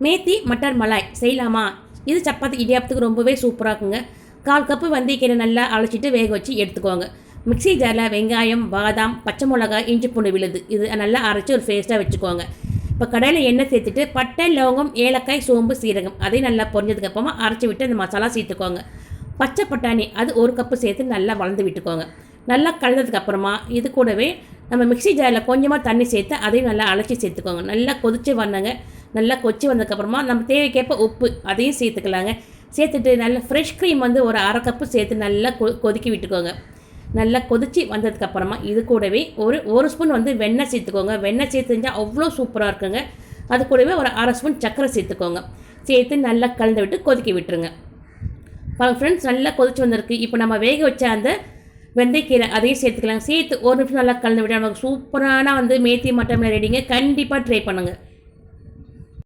Methi matar Malay செய்யலாமா? இது சப்பாத்தி இடியாப்பத்துக்கு ரொம்பவே சூப்பராக இருக்குங்க. 1/4 கப்பு வெந்தயக்கீரை நல்லா அழைச்சிட்டு வேக வச்சு எடுத்துக்கோங்க. மிக்ஸி ஜாரில் வெங்காயம், பாதாம், பச்சை மிளகாய், இஞ்சி பூண்டு விழுது இது நல்லா அரைச்சி ஒரு பேஸ்ட்டாக வச்சுக்கோங்க. இப்போ கடையில் எண்ணெய் சேர்த்துட்டு பட்டை, லவங்கம், ஏலக்காய், சோம்பு, சீரகம் அதையும் நல்லா பொரிஞ்சதுக்கப்புறமா அரைச்சி விட்டு அந்த மசாலா சேர்த்துக்கோங்க. பச்சை பட்டாணி அது 1 கப்பு சேர்த்து நல்லா வளர்ந்து விட்டுக்கோங்க. நல்லா கலந்ததுக்கப்புறமா இது கூடவே நம்ம மிக்ஸி ஜாரில் கொஞ்சமாக தண்ணி சேர்த்து அதையும் நல்லா அழைச்சி சேர்த்துக்கோங்க. நல்லா கொதித்து வந்தங்க. நல்லா கொதிச்சு வந்ததுக்கப்புறமா நம்ம தேவைக்கேற்ப உப்பு அதையும் சேர்த்துக்கலாங்க. சேர்த்துட்டு நல்லா ஃப்ரெஷ் க்ரீம் வந்து ஒரு 1/2 கப்பு சேர்த்து நல்லா கொதிக்க விட்டுக்கோங்க. நல்லா கொதித்து வந்ததுக்கப்புறமா இது கூடவே ஒரு ஸ்பூன் வந்து வெண்ணெய் சேர்த்துக்கோங்க. வெண்ணெய் சேர்த்து செஞ்சால் அவ்வளோ சூப்பராக இருக்குங்க. அது கூடவே ஒரு 1/2 ஸ்பூன் சர்க்கரை சேர்த்துக்கோங்க. சேர்த்து நல்லா கலந்து விட்டு கொதிக்க விட்டுருங்க. பாருங்கள் ஃப்ரெண்ட்ஸ், நல்லா கொதிச்சு வந்திருக்கு. இப்போ நம்ம வேக வச்ச அந்த வெந்தயக்கீரை அதையும் சேர்த்துக்கலாம். சேர்த்து 1 நிமிஷம் நல்லா கலந்து விட்டு நமக்கு சூப்பரான வந்து மேத்தி மட்டன் ரெடிங்க. கண்டிப்பாக ட்ரை பண்ணுங்கள்.